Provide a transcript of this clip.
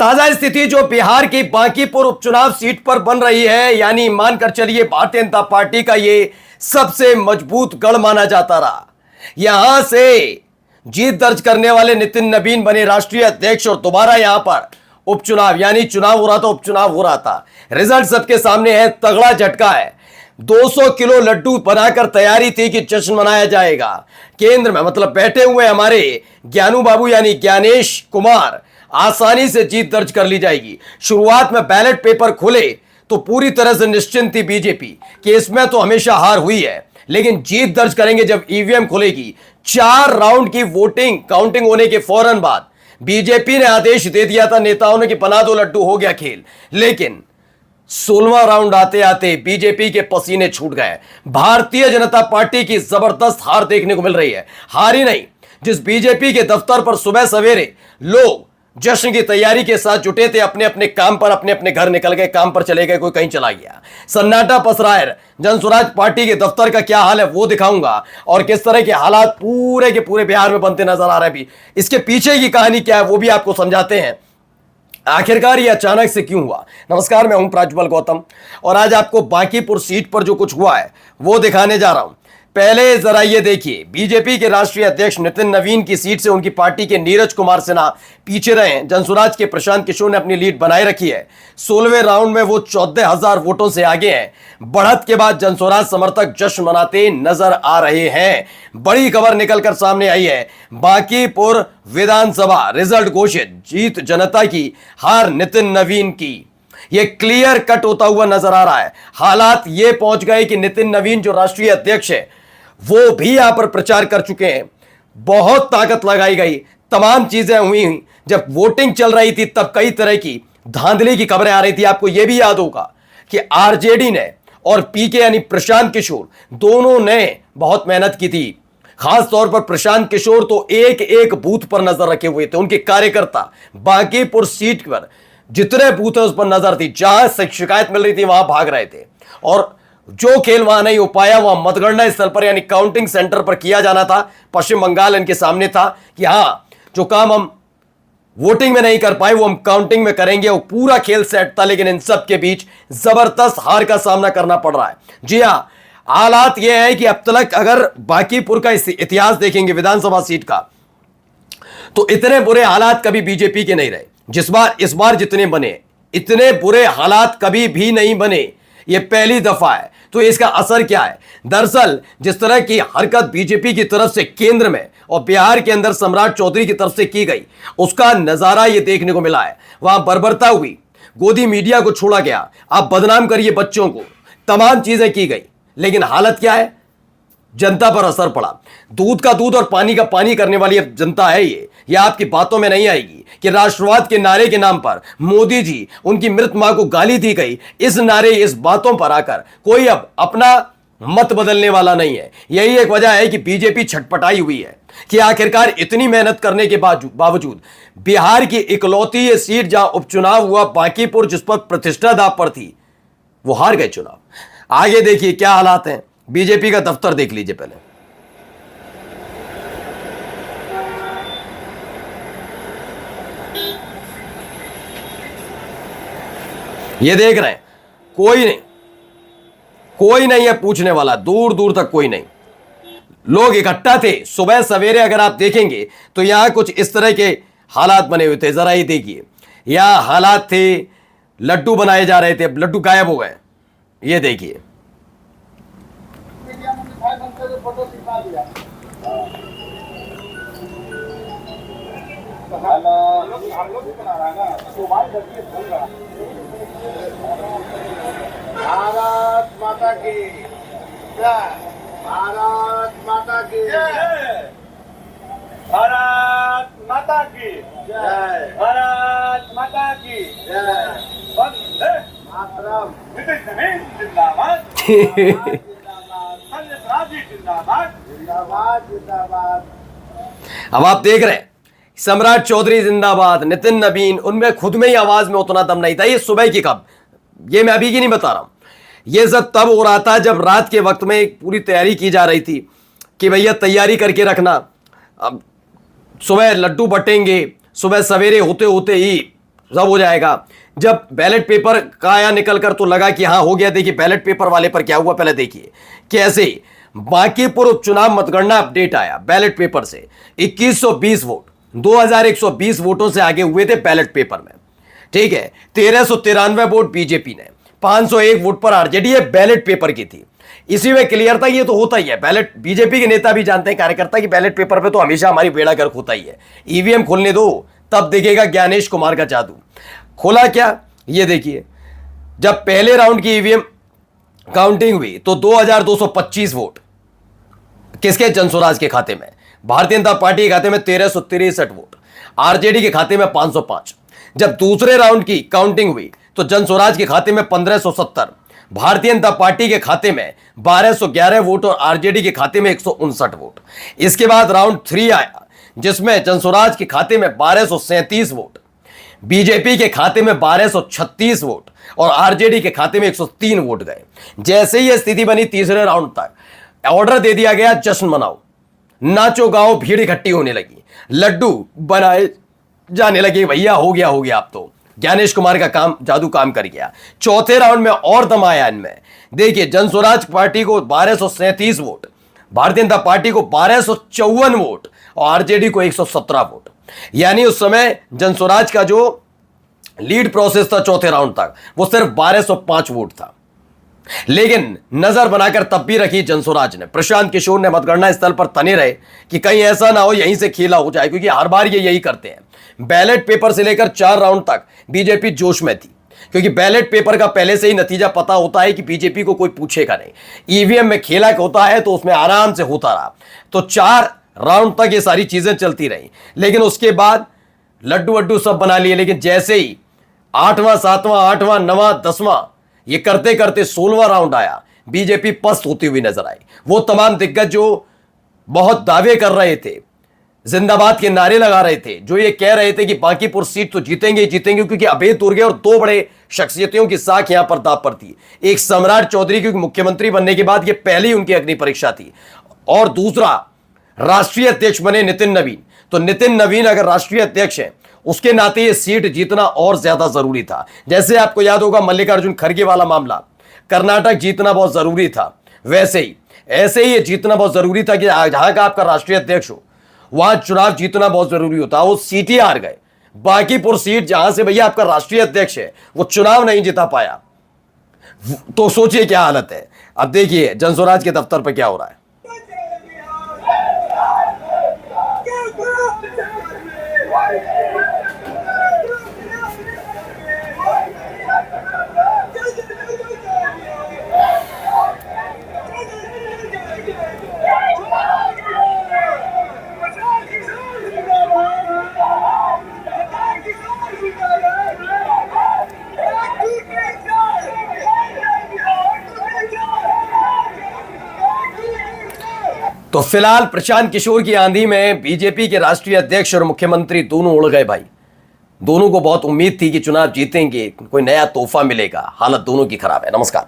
ताजा स्थिति जो बिहार की बांकीपुर उपचुनाव सीट पर बन रही है, यानी मानकर चलिए भारतीय जनता पार्टी का ये सबसे मजबूत गढ़ माना जाता रहा। यहां से जीत दर्ज करने वाले नितिन नवीन बने राष्ट्रीय अध्यक्ष और दोबारा यहां पर उपचुनाव यानी चुनाव हो रहा था, उपचुनाव हो रहा था। रिजल्ट सबके सामने है, तगड़ा झटका है। 200 किलो लड्डू बनाकर तैयारी थी कि जश्न मनाया जाएगा। केंद्र में मतलब बैठे हुए हमारे ज्ञानू बाबू यानी ज्ञानेश कुमार आसानी से जीत दर्ज कर ली जाएगी। शुरुआत में बैलेट पेपर खुले तो पूरी तरह से निश्चिंत थी बीजेपी कि इसमें तो हमेशा हार हुई है, लेकिन जीत दर्ज करेंगे जब ईवीएम खुलेगी। 4 राउंड की वोटिंग काउंटिंग होने के फौरन बाद बीजेपी ने आदेश दे दिया था नेताओं ने कि बना दो लड्डू, हो गया खेल। लेकिन 16वां राउंड आते आते बीजेपी के पसीने छूट गए। भारतीय जनता पार्टी की जबरदस्त हार देखने को मिल रही है। हार ही नहीं, जिस बीजेपी के दफ्तर पर सुबह सवेरे लोग जश्न की तैयारी के साथ जुटे थे, अपने अपने काम पर अपने अपने घर निकल गए, काम पर चले गए, कोई कहीं चला गया, सन्नाटा पसरा है। जनसुराज पार्टी के दफ्तर का क्या हाल है वो दिखाऊंगा, और किस तरह के हालात पूरे के पूरे बिहार में बनते नजर आ रहे हैं। भी इसके पीछे की कहानी क्या है वो भी आपको समझाते हैं, आखिरकार ये अचानक से क्यों हुआ। नमस्कार, मैं हूं प्राज्वल गौतम और आज आपको बांकीपुर सीट पर जो कुछ हुआ है वो दिखाने जा रहा हूं। पहले जरा ये देखिए, बीजेपी के राष्ट्रीय अध्यक्ष नितिन नवीन की सीट से उनकी पार्टी के नीरज कुमार सिन्हा पीछे रहे हैं। जनसुराज के प्रशांत किशोर ने अपनी लीड बनाए रखी है। 16वें राउंड में वो 14,000 वोटों से आगे हैं। बढ़त के बाद जनसुराज समर्थक जश्न मनाते नजर आ रहे हैं। बड़ी खबर निकलकर सामने आई है, बांकीपुर विधानसभा रिजल्ट घोषित, जीत जनता की, हार नितिन नवीन की। ये क्लियर कट होता हुआ नजर आ रहा है। हालात ये पहुंच गए कि नितिन नवीन जो राष्ट्रीय अध्यक्ष है वो भी यहां पर प्रचार कर चुके हैं। बहुत ताकत लगाई गई, तमाम चीजें हुई। जब वोटिंग चल रही थी तब कई तरह की धांधली की खबरें आ रही थी। आपको यह भी याद होगा कि आरजेडी ने और पीके यानी प्रशांत किशोर दोनों ने बहुत मेहनत की थी। खास तौर पर प्रशांत किशोर तो एक एक बूथ पर नजर रखे हुए थे। उनके कार्यकर्ता बांकीपुर सीट पर जितने बूथ है उस पर नजर थी, जहां शिकायत मिल रही थी वहां भाग रहे थे। और जो खेल वहां नहीं हो पाया वहां मतगणना स्थल पर यानी काउंटिंग सेंटर पर किया जाना था। पश्चिम बंगाल इनके सामने था कि हां, जो काम हम वोटिंग में नहीं कर पाए वो हम काउंटिंग में करेंगे। वो पूरा खेल सेट था, लेकिन इन सब के बीच जबरदस्त हार का सामना करना पड़ रहा है। जी हां, हालात यह है कि अब तक अगर बांकीपुर का इतिहास देखेंगे विधानसभा सीट का, तो इतने बुरे हालात कभी बीजेपी के नहीं रहे। इस बार जितने बने, इतने बुरे हालात कभी भी नहीं बने। ये पहली दफा है। तो इसका असर क्या है? दरअसल जिस तरह की हरकत बीजेपी की तरफ से केंद्र में और बिहार के अंदर सम्राट चौधरी की तरफ से की गई, उसका नजारा ये देखने को मिला है। वहां बर्बरता हुई, गोदी मीडिया को छोड़ा गया, आप बदनाम करिए बच्चों को, तमाम चीजें की गई, लेकिन हालत क्या है? जनता पर असर पड़ा। दूध का दूध और पानी का पानी करने वाली अब जनता है ये आपकी बातों में नहीं आएगी कि राष्ट्रवाद के नारे के नाम पर मोदी जी, उनकी मृत मां को गाली दी गई। इस नारे, इस बातों पर आकर कोई अब अपना मत बदलने वाला नहीं है। यही एक वजह है कि बीजेपी छटपटाई हुई है कि आखिरकार इतनी मेहनत करने के बावजूद बिहार की इकलौती ये सीट जहां उपचुनाव हुआ बांकीपुर, जिस पर प्रतिष्ठा दांव पर थी, वो हार गए चुनाव। आगे देखिए क्या हालात हैं। बीजेपी का दफ्तर देख लीजिए पहले। ये देख रहे हैं, कोई नहीं है पूछने वाला, दूर दूर तक कोई नहीं। लोग इकट्ठा थे सुबह सवेरे। अगर आप देखेंगे तो यहां कुछ इस तरह के हालात बने हुए थे। जरा ये देखिए, यहां हालात थे, लड्डू बनाए जा रहे थे, अब लड्डू गायब हो गए। ये देखिए, भारत माता की जय, भारत माता की जय, भारत माता की जय, भारत माता की जय, वंदे मातरम। नितिन नवीन जिंदाबाद, जिंदाबाद, जिंदाबाद, जिंदाबाद, जिंदाबाद। अब आप देख रहे हैं सम्राट चौधरी जिंदाबाद, नितिन नवीन, उनमें खुद में ही आवाज में उतना दम नहीं था। ये सुबह की खबर, ये मैं अभी की नहीं बता रहा हूं। ये सब तब हो रहा था जब रात के वक्त में पूरी तैयारी की जा रही थी कि भैया तैयारी करके रखना, अब सुबह लड्डू बटेंगे। सुबह सवेरे होते होते ही सब हो जाएगा। जब बैलेट पेपर का आया निकल कर तो लगा कि हाँ हो गया। देखिए बैलेट पेपर वाले पर क्या हुआ, पहले देखिए कैसे बांकीपुर उपचुनाव मतगणना अपडेट आया बैलेट पेपर से। 2120 वोट 2120 वोटों से आगे हुए थे बैलेट पेपर में, ठीक है। 1393 वोट बीजेपी ने, 501 वोट पर आरजेडी। ये बैलेट पेपर की थी, इसी में क्लियर था। ये तो होता ही है, बैलेट बीजेपी के नेता भी जानते हैं, कार्यकर्ता की बैलेट पेपर पे तो हमेशा हमारी बेड़ा गर्क होता ही है। ईवीएम खोलने दो तब देखेगा ज्ञानेश कुमार का जादू। खोला क्या, ये देखिए जब पहले राउंड की ईवीएम काउंटिंग हुई तो 2225 वोट किसके, जनसुराज के खाते में। भारतीय जनता पार्टी के खाते में 1363 वोट, आरजेडी के खाते में 505। जब दूसरे राउंड की काउंटिंग हुई तो जनसुराज के खाते में 1570, भारतीय जनता पार्टी के खाते में 1211 वोट और आरजेडी के खाते में 159 वोट। इसके बाद राउंड 3 आया जिसमें जनसुराज के खाते में 1237 वोट, बीजेपी के खाते में 1236 वोट और आरजेडी के खाते में 103 वोट गए। जैसे ही स्थिति बनी तीसरे राउंड तक ऑर्डर दे दिया गया, जश्न मनाओ, नाचो गाओ, भीड़ इकट्ठी होने लगी, लड्डू बनाए जाने लगे। भैया हो गया अब तो ज्ञानेश कुमार का काम, जादू काम कर गया। चौथे राउंड में और दम आया इनमें। देखिए जनसुराज पार्टी को 1237 वोट, भारतीय जनता पार्टी को 1254 वोट और आरजेडी को 117 वोट। यानी उस समय जनसुराज का जो लीड प्रोसेस था चौथे राउंड तक वो सिर्फ 1205 वोट था। लेकिन नजर बनाकर तब भी रखी जनसुराज ने। प्रशांत किशोर ने मतगणना स्थल पर तने रहे कि कहीं ऐसा ना हो यहीं से खेला हो जाए, क्योंकि हर बार ये यही करते हैं। बैलेट पेपर से लेकर 4 राउंड तक बीजेपी जोश में थी, क्योंकि बैलेट पेपर का पहले से ही नतीजा पता होता है कि बीजेपी को कोई पूछेगा नहीं। ईवीएम में खेला होता है तो उसमें आराम से होता रहा। तो 4 राउंड तक ये सारी चीजें चलती रही, लेकिन उसके बाद लड्डू वड्डू सब बना लिए। लेकिन जैसे ही 8वां 7वां 8वां 9वां 10वां ये करते करते 16वां राउंड आया, बीजेपी पस्त होती हुई नजर आई। वो तमाम दिग्गज जो बहुत दावे कर रहे थे, जिंदाबाद के नारे लगा रहे थे, जो ये कह रहे थे कि बांकीपुर सीट तो जीतेंगे ही जीतेंगे, क्योंकि अभय दुर्गे और 2 बड़े शख्सियतों की साख यहां पर दांव पर थी। एक सम्राट चौधरी, क्योंकि मुख्यमंत्री बनने के बाद ये पहली उनकी अग्नि परीक्षा थी, और दूसरा राष्ट्रीय अध्यक्ष बने नितिन नवीन। तो नितिन नवीन अगर राष्ट्रीय अध्यक्ष है उसके नाते ये सीट जीतना और ज्यादा जरूरी था। जैसे आपको याद होगा मल्लिकार्जुन खड़गे वाला मामला, कर्नाटक जीतना बहुत जरूरी था, वैसे ही ऐसे ही ये जीतना बहुत जरूरी था कि जहां का आपका राष्ट्रीय अध्यक्ष हो वहां चुनाव जीतना बहुत जरूरी होता। वो सीटें हार गए। बांकीपुर सीट जहां से भैया आपका राष्ट्रीय अध्यक्ष है वो चुनाव नहीं जिता पाया, तो सोचिए क्या हालत है। अब देखिए जनसुराज के दफ्तर पर क्या हो रहा है। तो फिलहाल प्रशांत किशोर की आंधी में बीजेपी के राष्ट्रीय अध्यक्ष और मुख्यमंत्री दोनों उड़ गए भाई। दोनों को बहुत उम्मीद थी कि चुनाव जीतेंगे, कोई नया तोहफा मिलेगा। हालत दोनों की खराब है। नमस्कार।